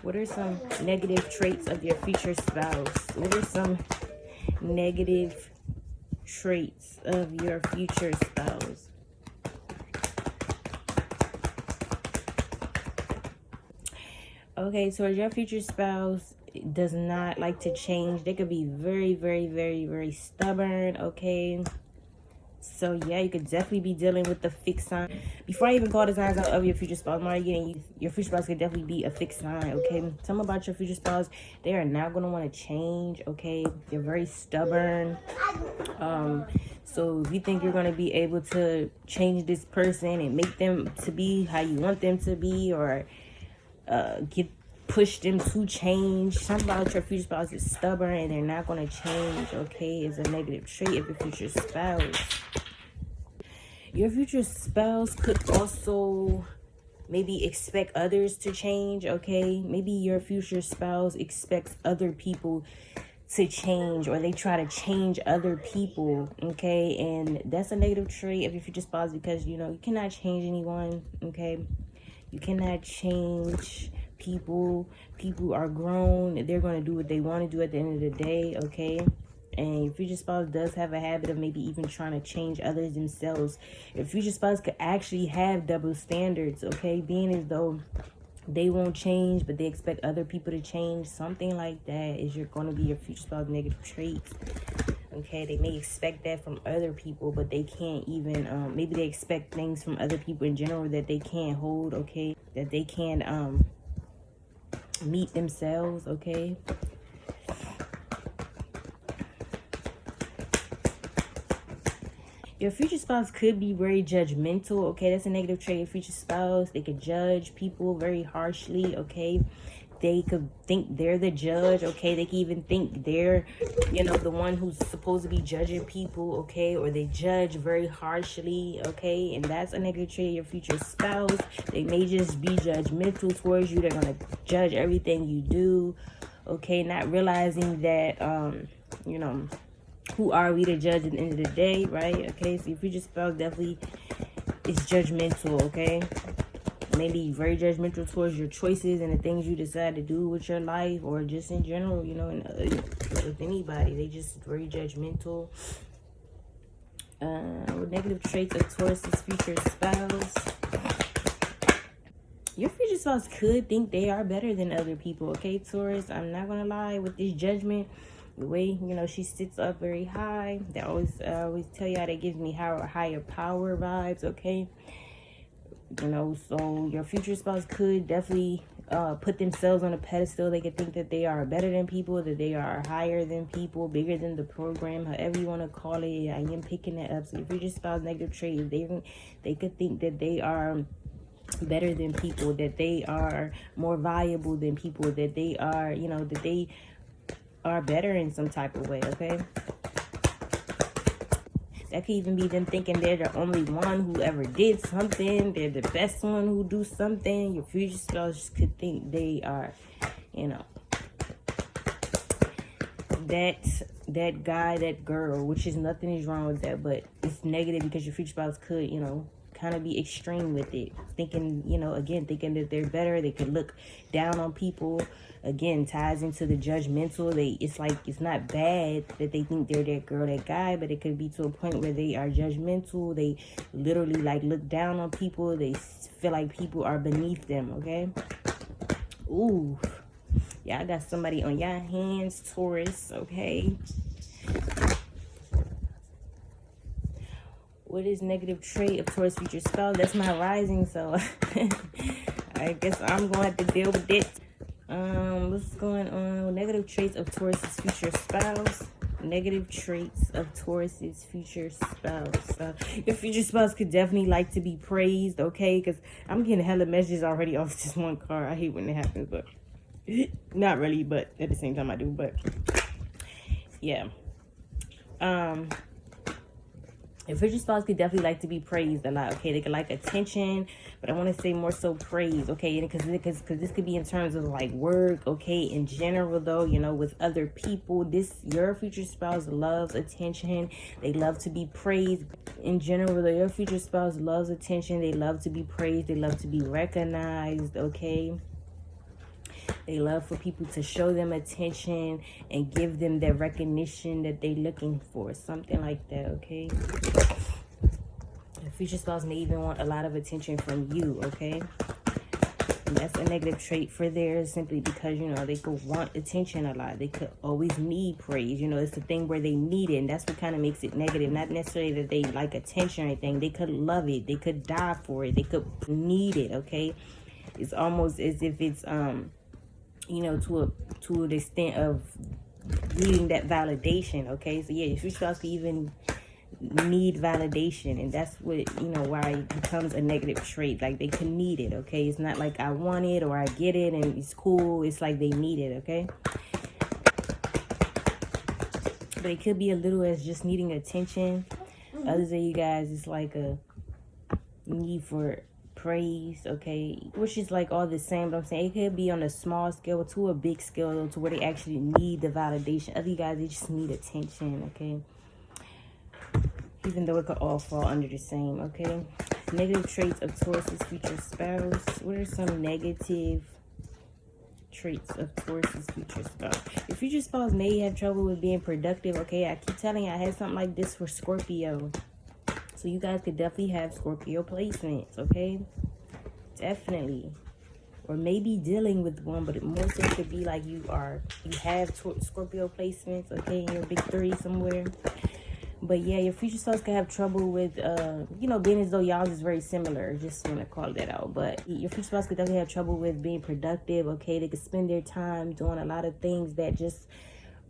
What are some negative traits of your future spouse? What are some negative traits of your future spouse? Okay, so your future spouse does not like to change. They could be very, very, very, very stubborn, okay? So yeah, you could definitely be dealing with the fixed sign. Before I even call the signs out of your future spouse, I'm already getting your future spouse could definitely be a fixed sign, okay? Tell them about your future spouse. They are not going to want to change, okay? They're very stubborn. So if you think you're going to be able to change this person and make them to be how you want them to be, or push them to change, something about your future spouse is stubborn and they're not going to change, okay? Is a negative trait of your future spouse. Your future spouse could also maybe expect others to change, okay? Maybe your future spouse expects other people to change, or they try to change other people, okay? And that's a negative trait of your future spouse, because, you know, you cannot change anyone, okay? You cannot change people. People are grown. They're going to do what they want to do at the end of the day, okay? And your future spouse does have a habit of maybe even trying to change others themselves. Your future spouse could actually have double standards, okay? Being as though they won't change, but they expect other people to change. Something like that is going to be your future spouse negative trait. Okay, they may expect that from other people, but they can't even, maybe they expect things from other people in general that they can't hold, okay? That they can't meet themselves, okay? Your future spouse could be very judgmental, okay? That's a negative trait. Your future spouse, they could judge people very harshly, okay? They could think they're the judge, okay? They could even think they're, you know, the one who's supposed to be judging people, okay? Or they judge very harshly, okay? And that's a negative trait of your future spouse. They may just be judgmental towards you. They're going to judge everything you do, okay? Not realizing that, you know, who are we to judge at the end of the day, right? Okay, so your future spouse definitely is judgmental, okay? Maybe very judgmental towards your choices and the things you decide to do with your life, or just in general, you know, with anybody. They just very judgmental. Negative traits of Taurus's future spouse. Your future spouse could think they are better than other people, okay, Taurus? I'm not gonna lie, with this judgment, the way, you know, she sits up very high, that always tell y'all, that gives me higher power vibes, okay? You know, so your future spouse could definitely put themselves on a pedestal. They could think that they are better than people, that they are higher than people, bigger than the program, however you want to call it. I am picking that up. So your future spouse negative trait, they could think that they are better than people, that they are more valuable than people, that they are, you know, that they are better in some type of way, okay? That could even be them thinking they're the only one who ever did something. They're the best one who do something. Your future spouse could think they are, you know, that guy, that girl, which is nothing is wrong with that, but it's negative because your future spouse could, you know, kind of be extreme with it, thinking, you know, again, thinking that they're better. They could look down on people. Again, ties into the judgmental. It's like, it's not bad that they think they're that girl, that guy, but it could be to a point where they are judgmental. They literally like look down on people. They feel like people are beneath them, okay? Ooh, yeah, I got somebody on your hands, Taurus, okay? What is negative trait of Taurus future spouse? That's my rising, so I guess I'm going to have to deal with it. What's going on? Negative traits of Taurus's future spouse. Negative traits of Taurus's future spouse. Your future spouse could definitely like to be praised, okay? Because I'm getting hella messages already off this one card. I hate when it happens, but not really, but at the same time I do, but yeah. Your future spouse could definitely like to be praised a lot, okay? They could like attention, but I want to say more so praise, okay? Because this could be in terms of like work, okay? In general, though, you know, with other people, your future spouse loves attention. They love to be praised. In general, though, your future spouse loves attention. They love to be praised. They love to be recognized, okay? They love for people to show them attention and give them the recognition that they're looking for. Something like that, okay? The future spouse may even want a lot of attention from you, okay? And that's a negative trait for theirs simply because, you know, they could want attention a lot. They could always need praise. You know, it's the thing where they need it. And that's what kind of makes it negative. Not necessarily that they like attention or anything. They could love it. They could die for it. They could need it, okay? It's almost as if it's, you know, to an extent of needing that validation, okay? So, yeah, your future spouse could even need validation, and that's what, you know, why it becomes a negative trait. Like, they can need it, okay? It's not like I want it or I get it and it's cool. It's like they need it, okay? But it could be a little as just needing attention. Others of you guys, it's like a need for praise, okay, which is like all the same, but I'm saying it could be on a small scale to a big scale, to where they actually need the validation. Other you guys, they just need attention, okay? Even though it could all fall under the same, okay? Negative traits of Taurus's future spouse. What are some negative traits of Taurus's future spouse? Your future spouse may have trouble with being productive, okay? I keep telling you, I had something like this for Scorpio. So you guys could definitely have Scorpio placements, okay? Definitely. Or maybe dealing with one, but it more so could be like you have Scorpio placements, okay, in your big three somewhere. But yeah, your future spouse could have trouble with, you know, being as though y'all is very similar. Just want to call that out. But your future spouse could definitely have trouble with being productive, okay? They could spend their time doing a lot of things that just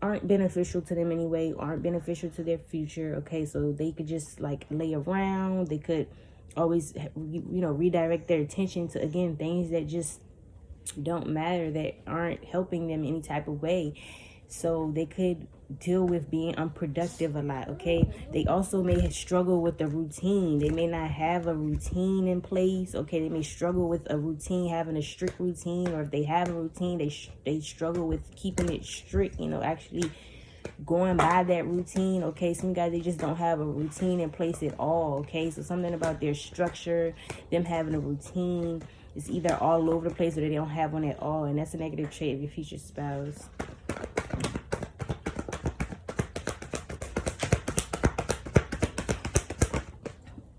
aren't beneficial to them anyway, aren't beneficial to their future, okay? So they could just, like, lay around. They could always, you know, redirect their attention to, again, things that just don't matter, that aren't helping them any type of way. So they could deal with being unproductive a lot, okay? They also may struggle with the routine. They may not have a routine in place, okay? They may struggle with a routine, having a strict routine, or if they have a routine, they struggle with keeping it strict, you know, actually going by that routine, okay? Some guys, they just don't have a routine in place at all, okay? So something about their structure, them having a routine, is either all over the place or they don't have one at all, and that's a negative trait of your future spouse.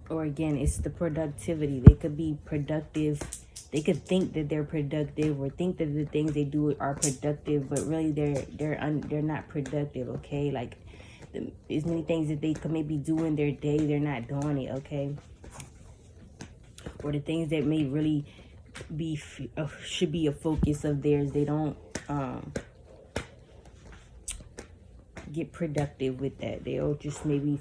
Or again, it's the productivity. They could be productive. They could think that they're productive or think that the things they do are productive, but really they're not productive, okay? Like, as many things that they could maybe do in their day, they're not doing it, okay? Or the things that may really be should be a focus of theirs, they don't get productive with that. They'll just maybe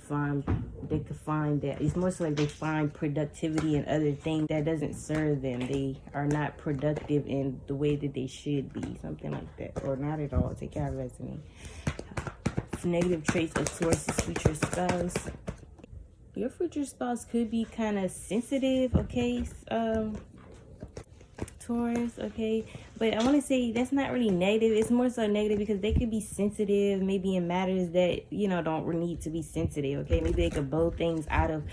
they could find that it's more so like they find productivity in other things that doesn't serve them. They are not productive in the way that they should be, something like that, or not at all. Take care of resonate. Negative traits of Taurus's future spouse. Your future spouse could be kind of sensitive, okay, Taurus, okay? But I want to say that's not really negative. It's more so negative because they could be sensitive maybe in matters that, you know, don't need to be sensitive, okay? Maybe they could blow things out of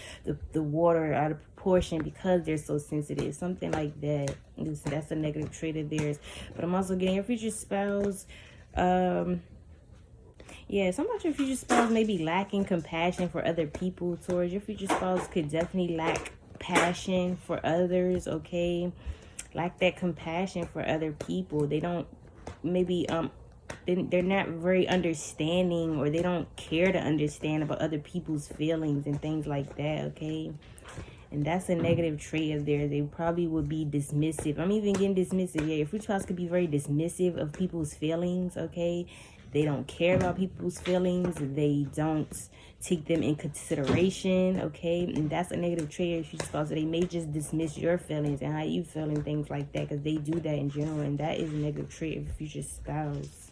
the water, out of proportion because they're so sensitive, something like that. That's a negative trait of theirs. But I'm also getting your future spouse, yeah, some of your future spouse may be lacking compassion for other people. Taurus, your future spouse could definitely lack passion for others, okay? Lack that compassion for other people. They don't, maybe, they're not very understanding, or they don't care to understand about other people's feelings and things like that, okay? And that's a negative trait of theirs. They probably would be dismissive. I'm even getting dismissive. Yeah, your future spouse could be very dismissive of people's feelings, okay? They don't care about people's feelings. They don't take them in consideration, okay? And that's a negative trait of your future spouse. So they may just dismiss your feelings and how you feel and things like that, because they do that in general, and that is a negative trait of your future spouse.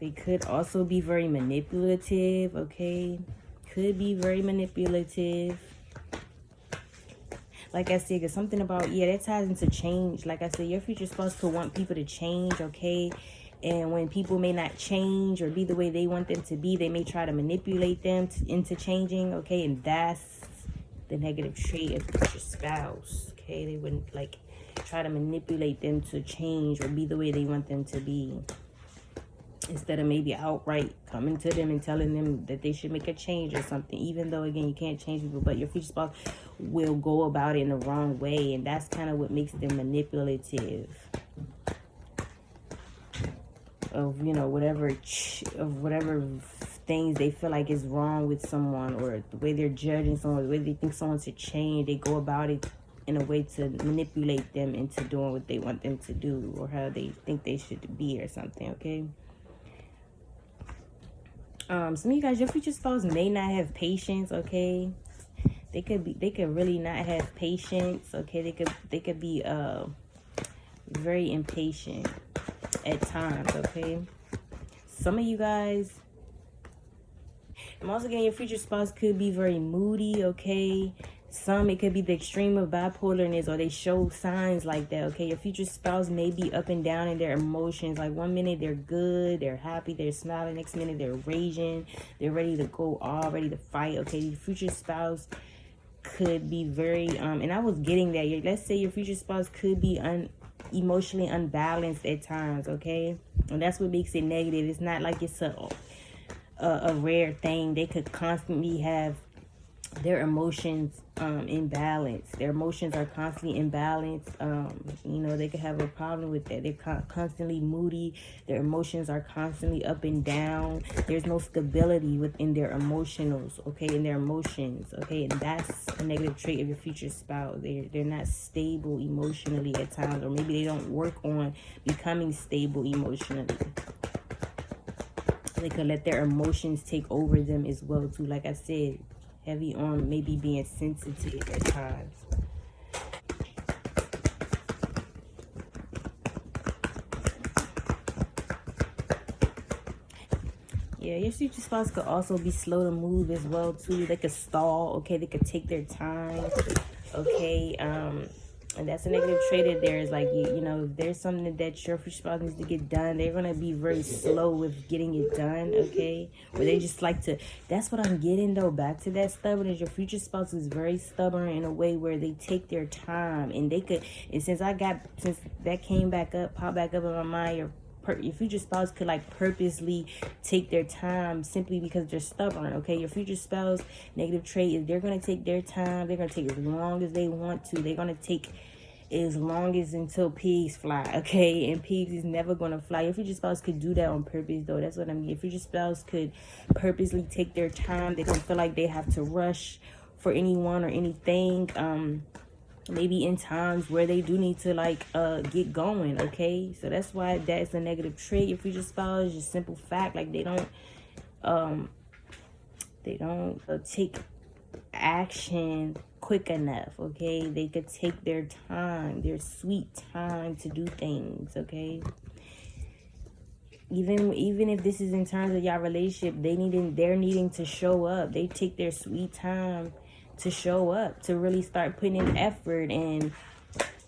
They could also be very manipulative, okay? Could be very manipulative. Like I said, there's something about, yeah, that ties into change. Like I said, your future spouse could want people to change, okay? And when people may not change or be the way they want them to be, they may try to manipulate them into changing, okay? And that's the negative trait of your spouse, okay? They wouldn't, like, try to manipulate them to change or be the way they want them to be, instead of maybe outright coming to them and telling them that they should make a change or something. Even though, again, you can't change people, but your future spouse will go about it in the wrong way, and that's kind of what makes them manipulative of, you know, whatever things they feel like is wrong with someone, or the way they're judging someone, the way they think someone should change. They go about it in a way to manipulate them into doing what they want them to do, or how they think they should be, or something. Okay. Some of you guys, your future spouse may not have patience. Okay, they could really not have patience. Okay, they could be very impatient at times. Okay, some of you guys, and also again, your future spouse could be very moody. Okay, it could be the extreme of bipolarness, or they show signs like that. Okay, your future spouse may be up and down in their emotions. Like one minute they're good, they're happy, they're smiling. Next minute they're raging, they're ready to go off, ready to fight. Okay, your future spouse could be very and I was getting that. Let's say your future spouse could be emotionally unbalanced at times. Okay, and that's what makes it negative. It's not like it's a rare thing. They could constantly have their emotions imbalanced. Their emotions are constantly imbalanced. You know, they could have a problem with that. They're constantly moody. Their emotions are constantly up and down. There's no stability within their emotionals, okay, in their emotions, okay, and that's a negative trait of your future spouse. They're not stable emotionally at times, or maybe they don't work on becoming stable emotionally. They could let their emotions take over them as well too. Like I said, heavy on maybe being sensitive at times. Yeah, your future spouse could also be slow to move as well too. They could stall. Okay, they could take their time. Okay, and that's a negative trait of theirs. Like, you know, if there's something that your future spouse needs to get done, they're gonna be very slow with getting it done. Okay, or they just like to. That's what I'm getting though. Back to that stubbornness. Your future spouse is very stubborn in a way where they take their time, and they could. And since that came back up, popped back up in my mind, your future spouse could like purposely take their time simply because they're stubborn. Okay, your future spouse negative trait is they're going to take their time. They're going to take as long as they want to. They're going to take as long as until pigs fly. Okay, and pigs is never going to fly. Your future spouse could do that on purpose though. That's what I mean. Your future spouse could purposely take their time. They don't feel like they have to rush for anyone or anything. Maybe in times where they do need to like get going. Okay, so that's why that's a negative trait. Your future spouse, just simple fact, like they don't take action quick enough. Okay, they could take their time, their sweet time to do things. Okay, even if this is in terms of your relationship, they're needing to show up. They take their sweet time to show up, to really start putting in effort and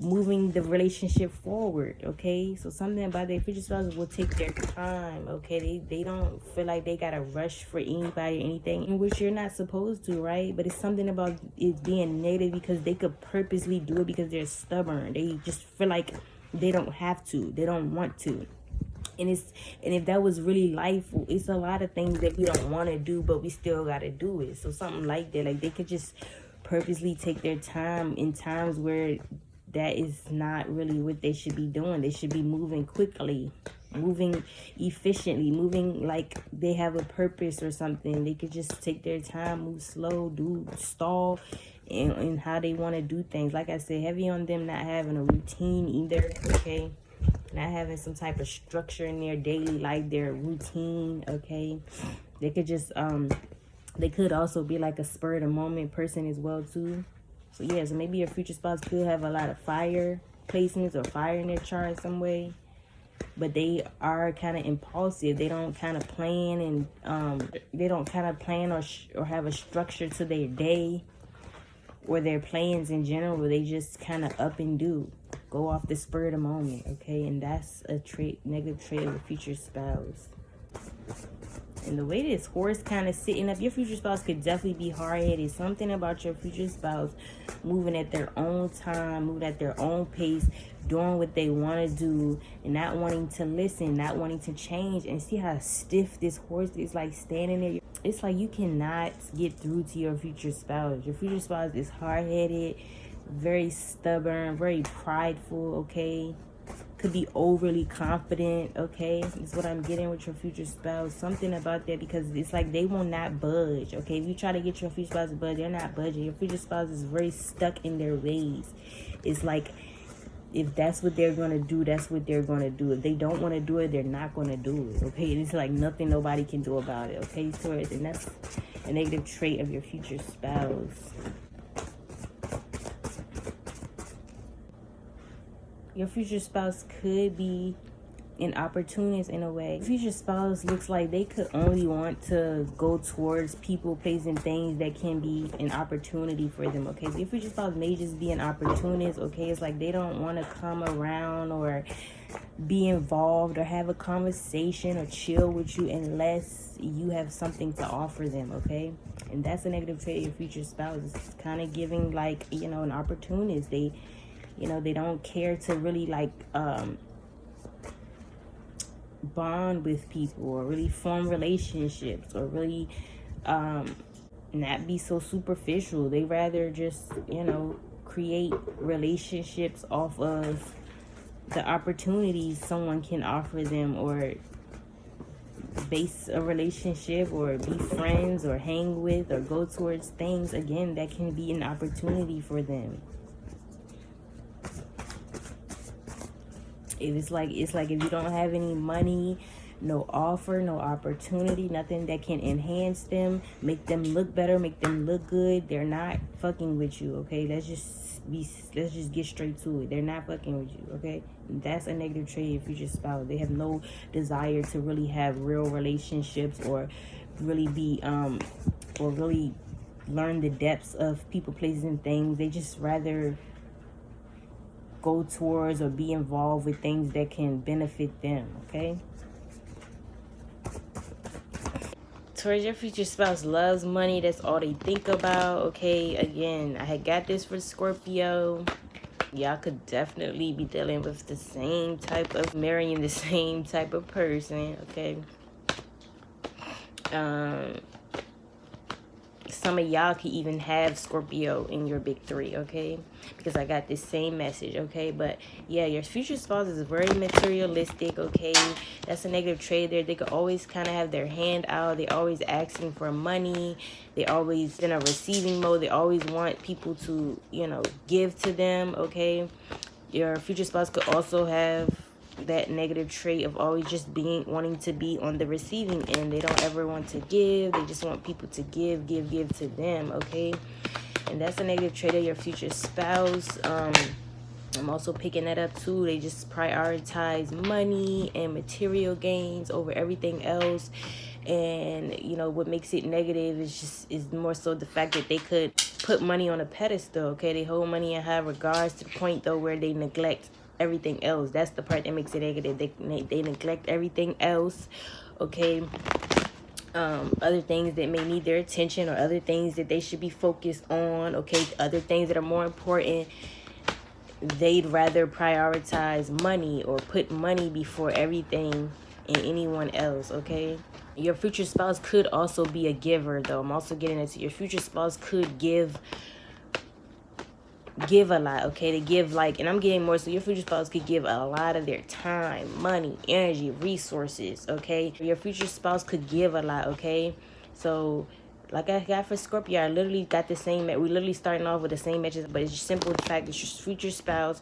moving the relationship forward. Okay, so something about their future spouse will take their time. Okay, they don't feel like they gotta rush for anybody or anything, in which you're not supposed to, right? But it's something about it being negative because they could purposely do it because they're stubborn. They just feel like they don't have to, they don't want to. And if that was really life, it's a lot of things that we don't want to do, but we still got to do it. So something like that, like they could just purposely take their time in times where that is not really what they should be doing. They should be moving quickly, moving efficiently, moving like they have a purpose or something. They could just take their time, move slow, stall in how they want to do things. Like I said, heavy on them not having a routine either. Okay, not having some type of structure in their daily life, their routine. Okay, they could just they could also be like a spur of the moment person as well too. So yeah, so maybe your future spouse could have a lot of fire placements or fire in their chart some way, but they are kind of impulsive. They don't kind of plan, and they don't kind of plan or have a structure to their day or their plans in general. They just kind of up and do, go off the spur of the moment. Okay, and that's a negative trait of a future spouse. And the way this horse kind of sitting up, your future spouse could definitely be hard-headed. Something about your future spouse moving at their own time, moving at their own pace, doing what they want to do, and not wanting to listen, not wanting to change. And see how stiff this horse is, like standing there. It's like you cannot get through to your future spouse. Your future spouse is hard-headed, very stubborn, very prideful, okay? Could be overly confident, okay? Is what I'm getting with your future spouse. Something about that, because it's like they will not budge, okay? If you try to get your future spouse to budge, they're not budging. Your future spouse is very stuck in their ways. It's like, if that's what they're going to do, that's what they're going to do. If they don't want to do it, they're not going to do it, okay? It's like nothing nobody can do about it, okay, Taurus? And that's a negative trait of your future spouse. Your future spouse could be an opportunist in a way. Future spouse looks like they could only want to go towards people, places, and things that can be an opportunity for them, okay? So your future spouse may just be an opportunist, okay? It's like they don't want to come around or be involved or have a conversation or chill with you unless you have something to offer them, okay? And that's a negative trait of your future spouse. It's kind of giving, like, you know, an opportunist. They, you know, they don't care to really, like, bond with people or really form relationships or really not be so superficial. They rather just, you know, create relationships off of the opportunities someone can offer them, or base a relationship or be friends or hang with or go towards things, again, that can be an opportunity for them. It's like if you don't have any money, no offer, no opportunity, nothing that can enhance them, make them look better, make them look good, they're not fucking with you, okay? Let's just get straight to it. They're not fucking with you, okay? That's a negative trait of future spouse. They have no desire to really have real relationships or really be or really learn the depths of people, places, and things. They just rather go towards or be involved with things that can benefit them, okay? Taurus, your future spouse loves money. That's all they think about, okay? Again, I had got this for Scorpio. Y'all could definitely be dealing with the same type of, marrying the same type of person, okay? Some of y'all could even have Scorpio in your big three, okay? Because I got this same message, okay? But yeah, your future spouse is very materialistic, okay? That's a negative trait there. They could always kind of have their hand out. They're always asking for money. They're always in a receiving mode. They always want people to, you know, give to them, okay? Your future spouse could also have that negative trait of always just wanting to be on the receiving end. They don't ever want to give. They just want people to give to them, okay? And that's a negative trait of your future spouse. I'm also picking that up too. They just prioritize money and material gains over everything else. And you know what makes it negative is more so the fact that they could put money on a pedestal, okay? They hold money in high regards to the point though where they neglect everything else. That's the part that makes it negative. They neglect everything else, okay? Other things that may need their attention, or other things that they should be focused on, okay? Other things that are more important, they'd rather prioritize money or put money before everything and anyone else, okay? Your future spouse could also be a giver, though. I'm also getting into your future spouse could give a lot, okay? They give, like, and I'm getting more, so your future spouse could give a lot of their time, money, energy, resources, okay? Your future spouse could give a lot, okay? So like I got for Scorpio, I literally got the same, we literally starting off with the same matches, but it's just simple the fact that your future spouse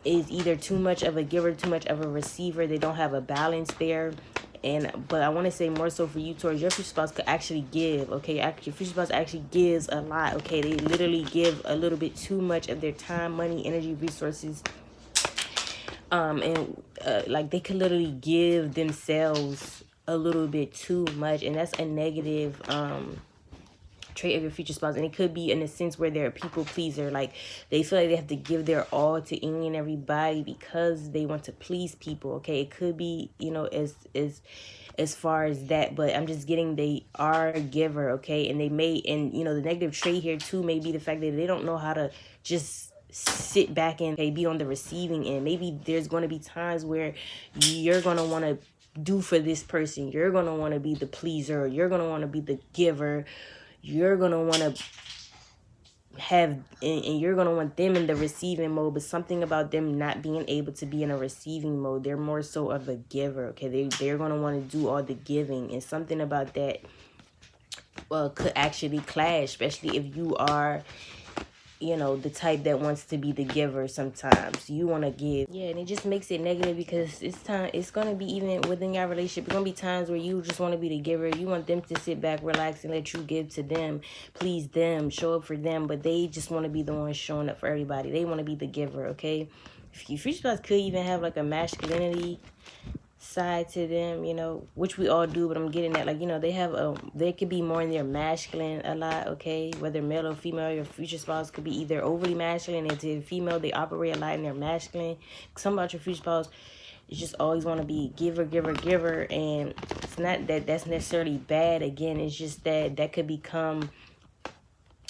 is either too much of a giver, too much of a receiver. They don't have a balance there. But I want to say more so for you, Taurus, your future spouse could actually give, okay? Your future spouse actually gives a lot, okay? They literally give a little bit too much of their time, money, energy, resources. Like they could literally give themselves a little bit too much, and that's a negative trait of your future spouse, and it could be in a sense where they're a people pleaser. Like, they feel like they have to give their all to any and everybody because they want to please people. Okay, it could be, you know, as far as that, but I'm just getting they are a giver. Okay, and they may, and you know, the negative trait here too may be the fact that they don't know how to just sit back and be on the receiving end. Maybe there's going to be times where you're going to want to do for this person. You're going to want to be the pleaser. You're going to want to be the giver. You're going to want to have, and you're going to want them in the receiving mode, but something about them not being able to be in a receiving mode. They're more so of a giver. Okay, they're going to want to do all the giving, and something about that could actually clash, especially if you are, you know, the type that wants to be the giver. Sometimes you want to give. Yeah, and it just makes it negative because it's going to be, even within your relationship, it's going to be times where you just want to be the giver. You want them to sit back, relax, and let you give to them, please them, show up for them, but they just want to be the one showing up for everybody. They want to be the giver, okay? If your future spouse could even have like a masculinity side to them, you know, which we all do, but I'm getting at, like, you know, they could be more in their masculine a lot. Okay, whether male or female, your future spouse could be either overly masculine, and to female they operate a lot in their masculine. Some about your future spouse is just always want to be giver, and it's not that that's necessarily bad. Again, it's just that could become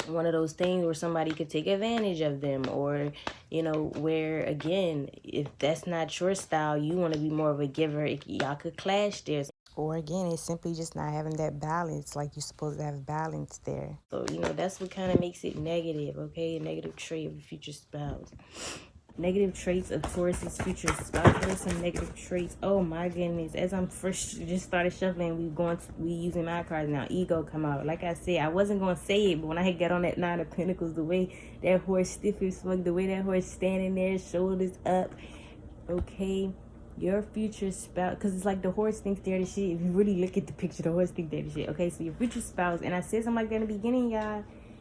one of those things where somebody could take advantage of them, or, you know, where, again, if that's not your style, you want to be more of a giver, y'all could clash there. Or again, it's simply just not having that balance, like you're supposed to have balance there. So, you know, that's what kind of makes it negative, okay? A negative trait of a future spouse. Negative traits of Taurus's future spouse. What are some negative traits? Oh my goodness. As I'm first just started shuffling, we using my cards now. Ego come out. Like I said, I wasn't going to say it, but when I got on that 9 of Pentacles, the way that horse stiff as fuck, the way that horse standing there, shoulders up, okay? Your future spouse, because it's like the horse thinks they're the shit. If you really look at the picture, the horse thinks they're the shit. Okay, so your future spouse, and I said something like that in the beginning,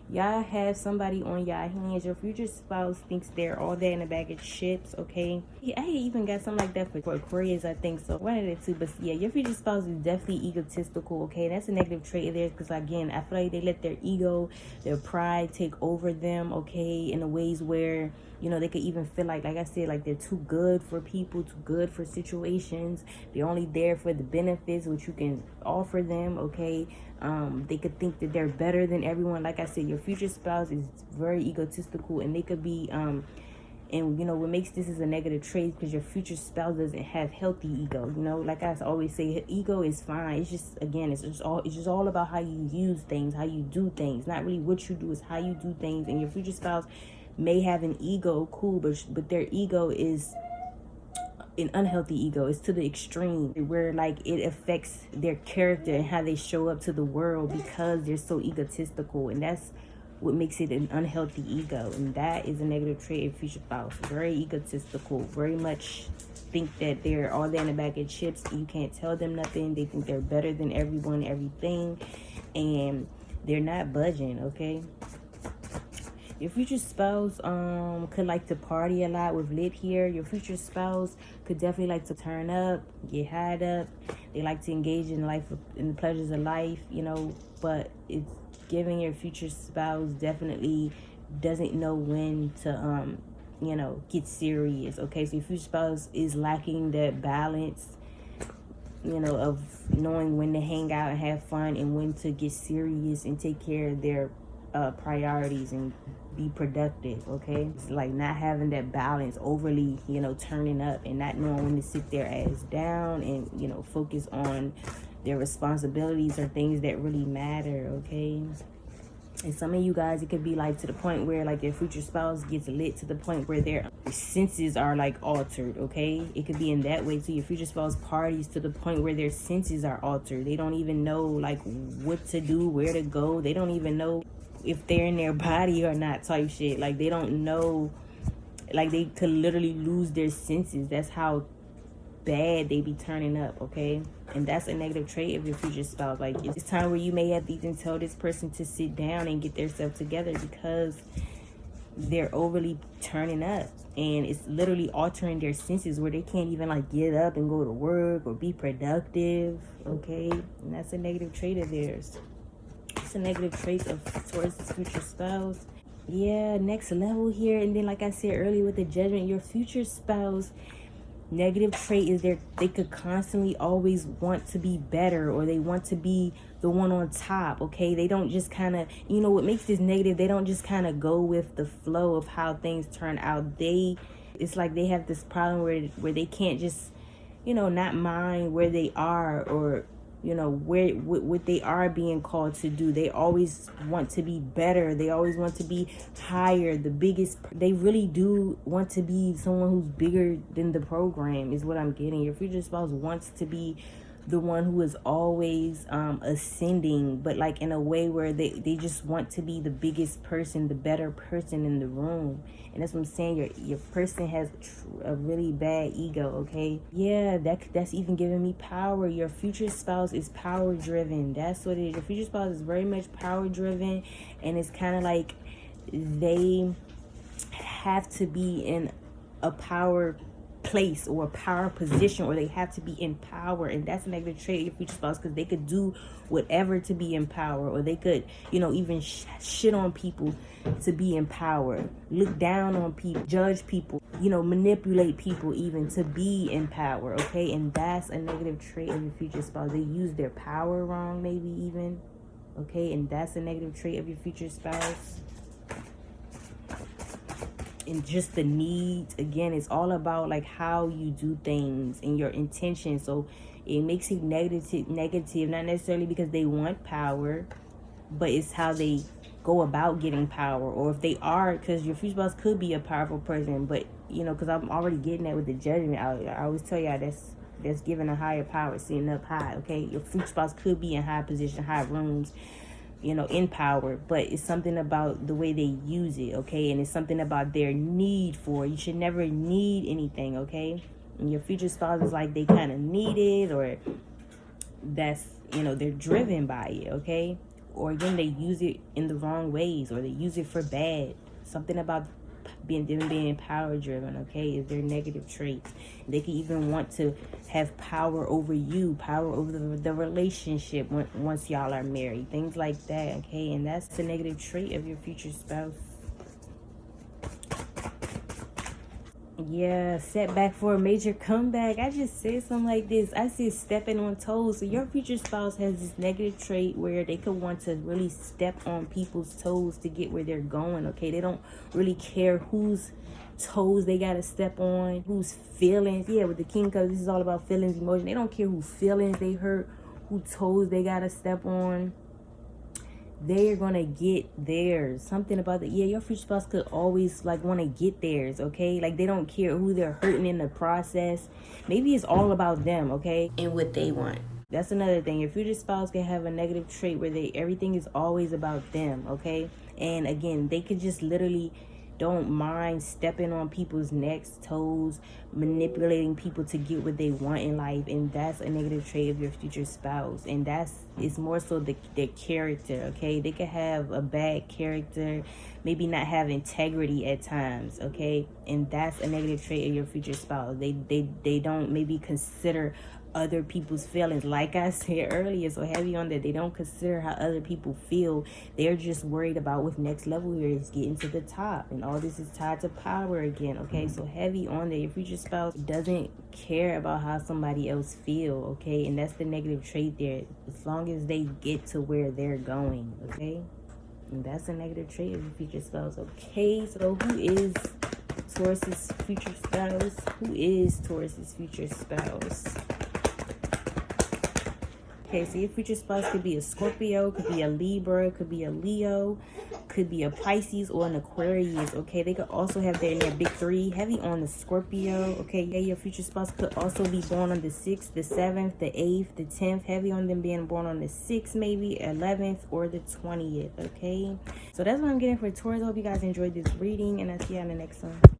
y'all have somebody on y'all hands. Your future spouse thinks they're all that in a bag of chips, okay? I even got something like that for Aquarius, I think so. One of the two, but yeah, your future spouse is definitely egotistical, okay? That's a negative trait of theirs, because again, I feel like they let their ego, their pride take over them, okay? In the ways where, you know, they could even feel like I said, like they're too good for people, too good for situations. They're only there for the benefits which you can offer them, okay? They could think that they're better than everyone. Like I said, your future spouse is very egotistical, and they could be, and you know, what makes this is a negative trait because your future spouse doesn't have healthy ego. You know, like I always say, ego is fine. It's just, again, it's just all about how you use things, how you do things. Not really what you do, is how you do things. And your future spouse may have an ego, cool, but their ego is an unhealthy ego. It's to the extreme where like it affects their character and how they show up to the world because they're so egotistical, and that's what makes it an unhealthy ego. And that is a negative trait of future spouse. Very egotistical, very much think that they're all there in a bag of chips. You can't tell them nothing. They think they're better than everyone, everything, and they're not budging, okay? Your future spouse could like to party a lot with lit here. Your future spouse could definitely like to turn up, get high up. They like to engage in the pleasures of life, you know, but it's giving your future spouse definitely doesn't know when to you know, get serious, okay? So your future spouse is lacking that balance, you know, of knowing when to hang out and have fun and when to get serious and take care of their priorities and be productive, okay? It's like not having that balance, overly, you know, turning up and not knowing when to sit their ass down and, you know, focus on their responsibilities or things that really matter, okay? And some of you guys, it could be like to the point where like your future spouse gets lit to the point where their senses are like altered, okay? It could be in that way too. Your future spouse parties to the point where their senses are altered. They don't even know like what to do, where to go. They don't even know if they're in their body or not, type shit. Like they don't know, like they could literally lose their senses. That's how bad they be turning up, okay? And that's a negative trait of your future spouse. Like it's time where you may have to even tell this person to sit down and get themselves together because they're overly turning up, and it's literally altering their senses where they can't even like get up and go to work or be productive, okay? And that's a negative trait of theirs. It's a negative trait of Taurus's future spouse. Yeah, next level here. And then, like I said earlier with the Judgment, your future spouse, negative trait is they could constantly always want to be better, or they want to be the one on top. Okay, they don't just kind of, you know what makes this negative, they don't just kind of go with the flow of how things turn out. It's like they have this problem where they can't just, you know, not mind where they are, or you know what they are being called to do. They always want to be better, they always want to be higher, the biggest. They really do want to be someone who's bigger than the program, is what I'm getting. Your future spouse wants to be the one who is always ascending, but like in a way where they just want to be the biggest person, the better person in the room. And that's what I'm saying. Your person has a really bad ego. Okay, yeah, that's even giving me power. Your future spouse is power driven. That's what it is. Your future spouse is very much power driven, and it's kind of like they have to be in a power place or a power position, or they have to be in power. And that's a negative trait of your future spouse, because they could do whatever to be in power, or they could, you know, even shit on people to be in power, look down on people, judge people, you know, manipulate people even to be in power. Okay, and that's a negative trait of your future spouse. They use their power wrong, maybe even. Okay, and that's a negative trait of your future spouse. And just the needs, again, it's all about like how you do things and your intention. So it makes it negative, not necessarily because they want power, but it's how they go about getting power. Or if they are, because your future spouse could be a powerful person, but you know, because I'm already getting that with the Judgment. I always tell y'all that's giving a higher power, sitting up high. Okay, your future spouse could be in high position, high rooms, you know, in power, but it's something about the way they use it. Okay, and it's something about their need for it. You should never need anything. Okay, and your future spouse is like they kind of need it, or that's, you know, they're driven by it. Okay, or again, they use it in the wrong ways, or they use it for bad. Something about being power driven, okay, is their negative traits. They can even want to have power over you, power over the relationship once y'all are married, things like that. Okay, and that's the negative trait of your future spouse. Yeah, setback for a major comeback. I just said something like this. I said stepping on toes. So your future spouse has this negative trait where they could want to really step on people's toes to get where they're going. Okay, they don't really care whose toes they gotta step on, whose feelings. Yeah, with the King, because this is all about feelings, emotion. They don't care whose feelings they hurt, whose toes they gotta step on. They're gonna get theirs. Something about that. Yeah, your future spouse could always like want to get theirs. Okay, like they don't care who they're hurting in the process. Maybe it's all about them. Okay, and what they want. That's another thing. Your future spouse can have a negative trait where everything is always about them. Okay, and again, they could just literally don't mind stepping on people's necks, toes, manipulating people to get what they want in life. And that's a negative trait of your future spouse. And it's more so their character. Okay, they could have a bad character, maybe not have integrity at times. Okay, and that's a negative trait of your future spouse. They don't maybe consider other people's feelings, like I said earlier. So heavy on that. They don't consider how other people feel. They're just worried about what next level here is, getting to the top, and all this is tied to power again. Okay, so heavy on that. Your future spouse doesn't care about how somebody else feel. Okay, and that's the negative trait there, as long as they get to where they're going. Okay, and that's a negative trait of your future spouse. Okay, so who is Taurus's future spouse? Who is Taurus's future spouse? Okay, so your future spouse could be a Scorpio, could be a Libra, could be a Leo, could be a Pisces, or an Aquarius. Okay, they could also have their in their big three, heavy on the Scorpio. Okay, yeah, your future spouse could also be born on the 6th, the 7th, the 8th, the 10th, heavy on them being born on the 6th, maybe 11th, or the 20th. Okay, so that's what I'm getting for Taurus. I hope you guys enjoyed this reading, and I'll see you on the next one.